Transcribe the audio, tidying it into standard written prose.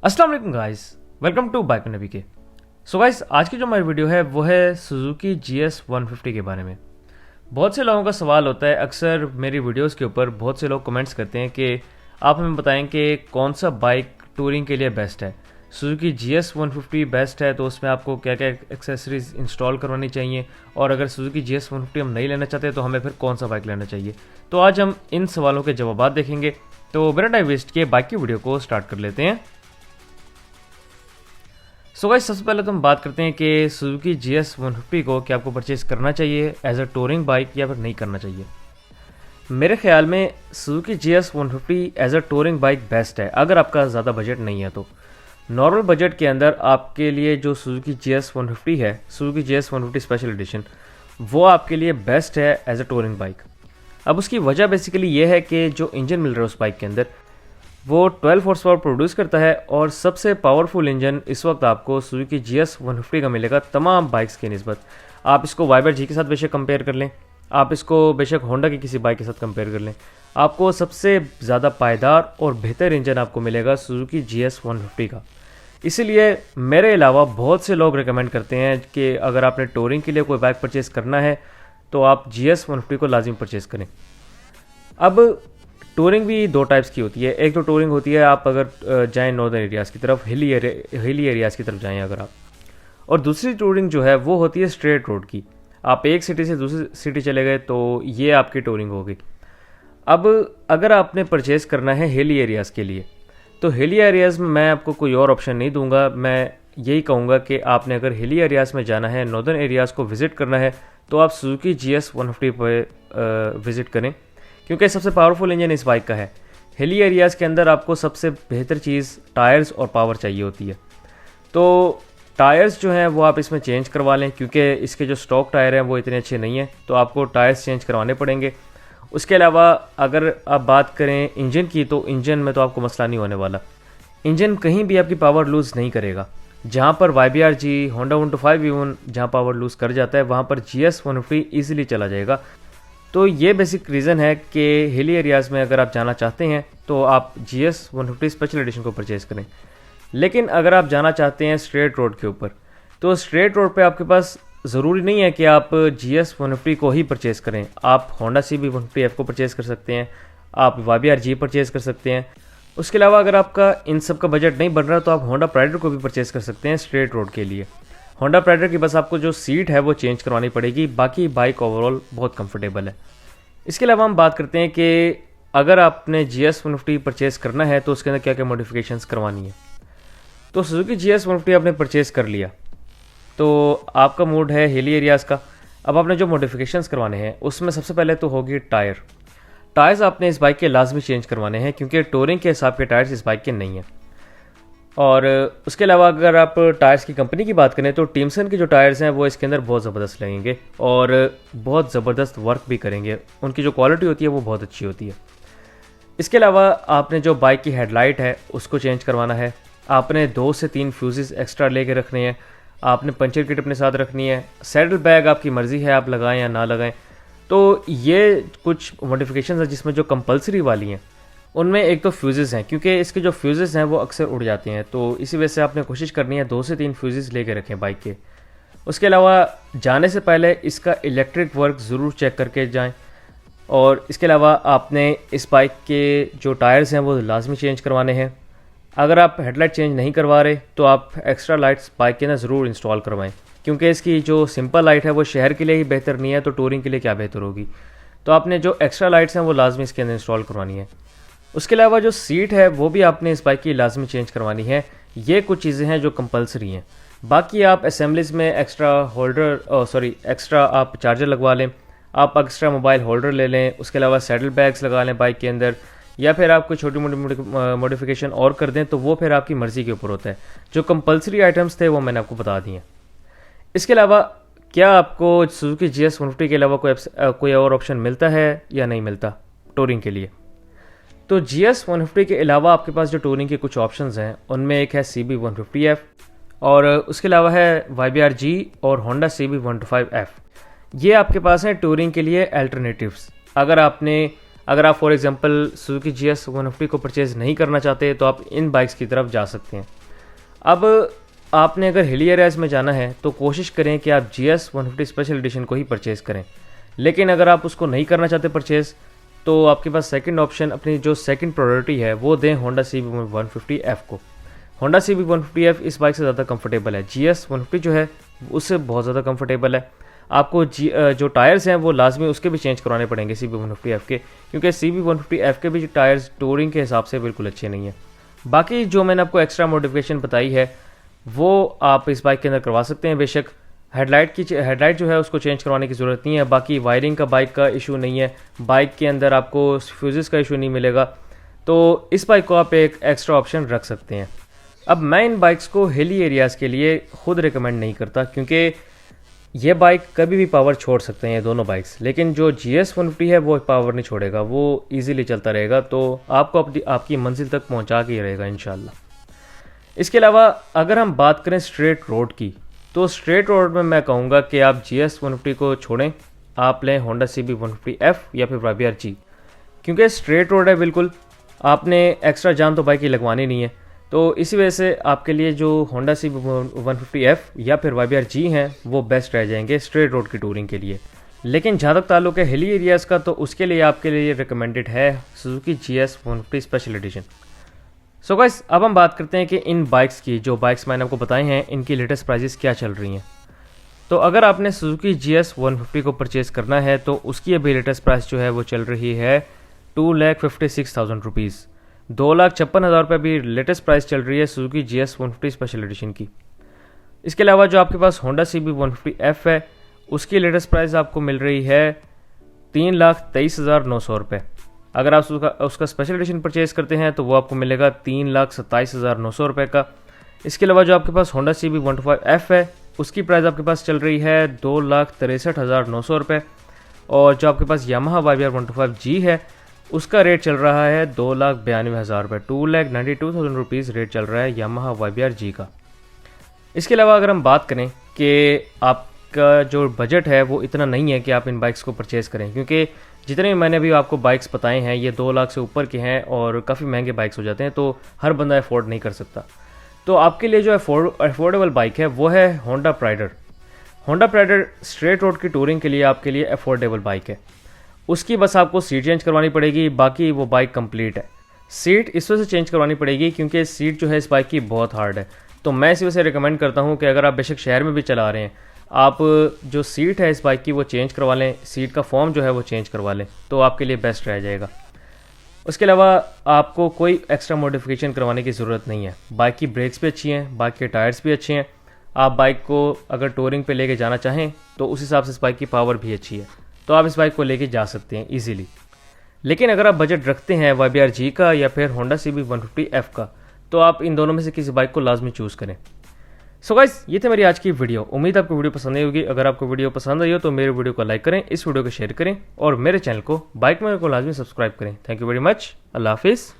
अस्सलाम वालेकुम guys, welcome to bike नबी के। सो गाइस, आज की जो हमारी वीडियो है वो है सुजुकी GS 150 के बारे में। बहुत से लोगों का सवाल होता है, अक्सर मेरी वीडियोस के ऊपर बहुत से लोग कमेंट्स करते हैं कि आप हमें बताएं कि कौन सा बाइक टूरिंग के लिए बेस्ट है। सुजुकी GS 150 बेस्ट है तो उसमें आपको क्या क्या एक्सेसरीज इंस्टॉल करवानी चाहिए, और अगर सुजुकी GS 150 हम नहीं लेना चाहते तो हमें फिर कौन सा बाइक लेना चाहिए। तो आज हम इन सवालों के जवाब देखेंगे। तो बिना टाइम वेस्ट किए बाइक की वीडियो को स्टार्ट कर लेते हैं। सो गाइस, सबसे पहले तो हम बात करते हैं कि सुजुकी GS 150 को क्या आपको परचेज़ करना चाहिए एज अ टूरिंग बाइक या फिर नहीं करना चाहिए। मेरे ख्याल में Suzuki GS 150 as a touring bike best है अगर आपका ज़्यादा बजट नहीं है तो। नॉर्मल बजट के अंदर आपके लिए जो सुजुकी GS 150 है, सुजुकी GS 150 स्पेशल एडिशन, वो आपके लिए बेस्ट है एज अ टूरिंग बाइक। अब उसकी वजह बेसिकली ये है कि जो इंजन मिल रहा है उस बाइक के अंदर वो 12 हॉर्स पावर प्रोड्यूस करता है, और सबसे पावरफुल इंजन इस वक्त आपको सुजुकी GS 150 का मिलेगा तमाम बाइक्स की निस्बत। आप इसको वाइबर जी के साथ बेशक कंपेयर कर लें, आप इसको बेशक होंडा की किसी बाइक के साथ कंपेयर कर लें, आपको सबसे ज़्यादा पायदार और बेहतर इंजन आपको मिलेगा सुजुकी GS 150 का। इसीलिए मेरे अलावा बहुत से लोग रिकमेंड करते हैं कि अगर आपने टूरिंग के लिए कोई बाइक परचेज़ करना है तो आप GS 150 को लाजिम परचेज़ करें। अब टूरिंग भी दो टाइप्स की होती है। एक तो टूरिंग होती है आप अगर जाएं नॉर्दर्न एरियाज़ की तरफ, हिली एरियाज़ की तरफ जाएं अगर आप, और दूसरी टूरिंग जो है वो होती है स्ट्रेट रोड की। आप एक सिटी से दूसरी सिटी चले गए तो ये आपकी टूरिंग होगी। अब अगर आपने परचेज़ करना है हिली एरियाज़ के लिए तो हिली एरियाज़ में मैं आपको कोई और ऑप्शन नहीं दूंगा। मैं यही कहूँगा कि आपने अगर हिली एरियाज़ में जाना है, नॉर्दर्न एरियाज़ को विज़िट करना है, तो आप सुजुकी GS 150 पर विज़िट करें, क्योंकि सबसे पावरफुल इंजन इस बाइक का है। हिली एरियाज़ के अंदर आपको सबसे बेहतर चीज़ टायर्स और पावर चाहिए होती है। तो टायर्स जो हैं वो आप इसमें चेंज करवा लें, क्योंकि इसके जो स्टॉक टायर हैं वो इतने अच्छे नहीं हैं, तो आपको टायर्स चेंज करवाने पड़ेंगे। उसके अलावा अगर आप बात करें इंजन की, तो इंजन में तो आपको मसला नहीं होने वाला। इंजन कहीं भी आपकी पावर लूज़ नहीं करेगा। जहाँ पर YBR G, होंडा 125 इवन जहाँ पावर लूज़ कर जाता है, वहाँ पर GS 150 ईजिली चला जाएगा। तो ये बेसिक रीज़न है कि हिली एरियाज़ में अगर आप जाना चाहते हैं तो आप GS 150 स्पेशल एडिशन को परचेज़ करें। लेकिन अगर आप जाना चाहते हैं स्ट्रेट रोड के ऊपर, तो स्ट्रेट रोड पे आपके पास ज़रूरी नहीं है कि आप GS 150 को ही परचेज़ करें। आप होंडा CB 150F को परचेज़ कर सकते हैं, आप YBR G परचेज़ कर सकते हैं। उसके अलावा अगर आपका इन सब का बजट नहीं बन रहा तो आप होंडा प्राइडर को भी परचेज़ कर सकते हैं स्ट्रेट रोड के लिए। होंडा प्राइडर की बस आपको जो सीट है वो चेंज करवानी पड़ेगी, बाकी बाइक ओवरऑल बहुत कंफर्टेबल है। इसके अलावा हम बात करते हैं कि अगर आपने GS 150 परचेज़ करना है तो उसके अंदर क्या क्या मॉडिफिकेशंस करवानी है। तो सुजुकी GS 150 आपने परचेज़ कर लिया तो आपका मूड है हिली एरियाज़ का। अब आपने जो मॉडिफिकेशंस करवाने हैं उसमें सबसे पहले तो होगी टायर्स आपने इस बाइक के लाजमी चेंज करवाने हैं, क्योंकि टूरिंग के हिसाब के टायर्स इस बाइक के नहीं हैं। और उसके अलावा अगर आप टायर्स की कंपनी की बात करें तो टिम्सन के जो टायर्स हैं वो इसके अंदर बहुत ज़बरदस्त लगेंगे और बहुत ज़बरदस्त वर्क भी करेंगे। उनकी जो क्वालिटी होती है वो बहुत अच्छी होती है। इसके अलावा आपने जो बाइक की हेडलाइट है उसको चेंज करवाना है। आपने 2 से 3 फ्यूज़ेस एक्स्ट्रा लेके रखने हैं। आपने पंचर किट अपने साथ रखनी है। सैडल बैग आपकी मर्ज़ी है आप लगाएं या ना लगाएं। तो ये कुछ मॉडिफिकेशंस हैं जिसमें जो कंपलसरी वाली हैं उनमें एक तो फ्यूज़ेस हैं, क्योंकि इसके जो फ्यूज़ेस हैं वो अक्सर उड़ जाते हैं, तो इसी वजह से आपने कोशिश करनी है 2 से 3 फ्यूज़ेस लेके रखें बाइक के। उसके अलावा जाने से पहले इसका इलेक्ट्रिक वर्क ज़रूर चेक करके जाएं। और इसके अलावा आपने इस बाइक के जो टायर्स हैं वो लाजमी चेंज करवाने हैं। अगर आप हेडलाइट चेंज नहीं करवा रहे तो आप एक्स्ट्रा लाइट्स बाइक के अंदर ज़रूर इंस्टॉल करवाएं, क्योंकि इसकी जो सिंपल लाइट है वो शहर के लिए ही बेहतर नहीं है, तो टूरिंग के लिए क्या बेहतर होगी। तो आपने जो एक्स्ट्रा लाइट्स हैं वो लाजमी इसके अंदर इंस्टॉल करवानी है। उसके अलावा जो सीट है वो भी आपने इस बाइक की लाजमी चेंज करवानी है। ये कुछ चीज़ें हैं जो कंपलसरी हैं। बाकी आप असेंबलीज में एक्स्ट्रा आप चार्जर लगवा लें, आप एक्स्ट्रा मोबाइल होल्डर ले लें। उसके अलावा सैडल बैग्स लगा लें बाइक के अंदर, या फिर आप कोई छोटी मोटी मॉडिफिकेशन और कर दें, तो वो फिर आपकी मर्ज़ी के ऊपर होता है। जो कंपलसरी आइटम्स थे वो मैंने आपको बता दिए। इसके अलावा क्या आपको सुजुकी GS 150 के अलावा कोई और ऑप्शन मिलता है या नहीं मिलता टूरिंग के लिए? तो GS 150 के अलावा आपके पास जो टूरिंग के कुछ ऑप्शंस हैं उनमें एक है CB 150F, और उसके अलावा है YBR G और होंडा CB 125F। ये आपके पास हैं टूरिंग के लिए अल्टरनेटिव्स। अगर आप फॉर एग्जांपल सुजुकी GS 150 को परचेज़ नहीं करना चाहते तो आप इन बाइक्स की तरफ जा सकते हैं। अब आपने अगर हिली एरियाज़ में जाना है तो कोशिश करें कि आप GS 150 स्पेशल एडिशन को ही परचेज़ करें। लेकिन अगर आप उसको नहीं करना चाहते परचेज़, तो आपके पास सेकंड ऑप्शन, अपनी जो सेकंड प्रायोरिटी है वो दें होंडा CB 150F को। होंडा CB 150F इस बाइक से ज़्यादा कंफर्टेबल है। GS 150 जो है उससे बहुत ज़्यादा कंफर्टेबल है। आपको जो टायर्स हैं वो लाजमी उसके भी चेंज करवाने पड़ेंगे CB 150F के, क्योंकि CB 150F के भी टायर्स टूरिंग के हिसाब से बिल्कुल अच्छे नहीं हैं। बाकी जो मैंने आपको एक्स्ट्रा मॉडिफिकेशन बताई है वो आप इस बाइक के अंदर करवा सकते हैं। बेशक हेडलाइट जो है उसको चेंज करवाने की ज़रूरत नहीं है। बाकी वायरिंग का बाइक का इशू नहीं है, बाइक के अंदर आपको फ्यूज़ेस का इशू नहीं मिलेगा, तो इस बाइक को आप एक एक्स्ट्रा ऑप्शन रख सकते हैं। अब मैं इन बाइक्स को हिली एरियाज़ के लिए खुद रिकमेंड नहीं करता, क्योंकि ये बाइक कभी भी पावर छोड़ सकते हैं ये दोनों बाइक्स, लेकिन जो GS 150 है वो पावर नहीं छोड़ेगा, वो ईज़िली चलता रहेगा, तो आपको आपकी मंजिल तक पहुँचा के ही रहेगा इंशाल्लाह। इसके अलावा अगर हम बात करें स्ट्रेट रोड की, तो स्ट्रेट रोड में मैं कहूँगा कि आप GS 150 को छोड़ें, आप लें होंडा CB 150F या फिर YBR G, क्योंकि स्ट्रेट रोड है बिल्कुल, आपने एक्स्ट्रा जान तो बाइक की लगवानी नहीं है। तो इसी वजह से आपके लिए जो होंडा CB 150F या फिर YBR G हैं वो बेस्ट रह जाएंगे स्ट्रेट रोड की टूरिंग के लिए। लेकिन जहाँ तक ताल्लुक है हिली एरियाज़ का, तो उसके लिए आपके लिए रिकमेंडेड है Suzuki GS 150 special edition. So guys, अब हम बात करते हैं कि इन बाइक्स की, जो बाइक्स मैंने आपको बताए हैं, इनकी लेटेस्ट प्राइजेस क्या चल रही हैं। तो अगर आपने सुजुकी GS 150 को परचेज़ करना है तो उसकी अभी लेटेस्ट प्राइस जो है वो चल रही है 2,56,000 रुपीज़। 2,56,000 रुपये अभी लेटेस्ट प्राइस चल रही है सुजुकी GS 150 स्पेशल एडिशन की। इसके अलावा जो आपके पास होंडा CB 150F है उसकी लेटेस्ट प्राइस आपको मिल रही है 3,23,900 रुपये। अगर आप उसका स्पेशल एडिशन परचेज़ करते हैं तो वो आपको मिलेगा 3,27,900 रुपये का। इसके अलावा जो आपके पास होंडा CB 125F है उसकी प्राइस आपके पास चल रही है 2,63,900 रुपये। और जो आपके पास यामाहा YBR 125G है उसका रेट चल रहा है 2,92,000 रुपये, 2,92,000 रुपीज़ रेट चल रहा है यामाहा YBR G का। इसके अलावा अगर हम बात करें कि आपका जो बजट है वो इतना नहीं है कि आप इन बाइक्स को परचेज़ करें, क्योंकि जितने भी मैंने भी आपको बाइक्स बताए हैं ये 2 लाख से ऊपर के हैं और काफ़ी महंगे बाइक्स हो जाते हैं, तो हर बंदा अफोर्ड नहीं कर सकता। तो आपके लिए जो अफोर्डेबल बाइक है वो है होंडा प्राइडर। होंडा प्राइडर स्ट्रेट रोड की टूरिंग के लिए आपके लिए अफोर्डेबल बाइक है। उसकी बस आपको सीट चेंज करवानी पड़ेगी, बाकी वो बाइक कंप्लीट है। सीट इस वजह से चेंज करवानी पड़ेगी क्योंकि सीट जो है इस बाइक की बहुत हार्ड है, तो मैं इसी वजह से रिकमेंड करता हूँ कि अगर आप बेशक शहर में भी चला रहे हैं, आप जो सीट है इस बाइक की वो चेंज करवा लें, सीट का फॉर्म जो है वो चेंज करवा लें, तो आपके लिए बेस्ट रह जाएगा। उसके अलावा आपको कोई एक्स्ट्रा मॉडिफिकेशन करवाने की ज़रूरत नहीं है। बाइक की ब्रेक्स भी अच्छी हैं, बाइक के टायर्स भी अच्छे हैं। आप बाइक को अगर टूरिंग पे लेके जाना चाहें तो उस हिसाब से इस बाइक की पावर भी अच्छी है, तो आप इस बाइक को लेके जा सकते हैं ईजीली। लेकिन अगर आप बजट रखते हैं YBR G का या फिर होंडा CB 150F का, तो आप इन दोनों में से किसी बाइक को लाजमी चूज़ करें। सो गाइस, ये थी मेरी आज की वीडियो। उम्मीद आपको वीडियो पसंद आई होगी। अगर आपको वीडियो पसंद आई हो तो मेरे वीडियो को लाइक करें, इस वीडियो को शेयर करें और मेरे चैनल को बाइक मेकर को लाजमी सब्सक्राइब करें। Thank you very much. अल्लाह हाफिज़।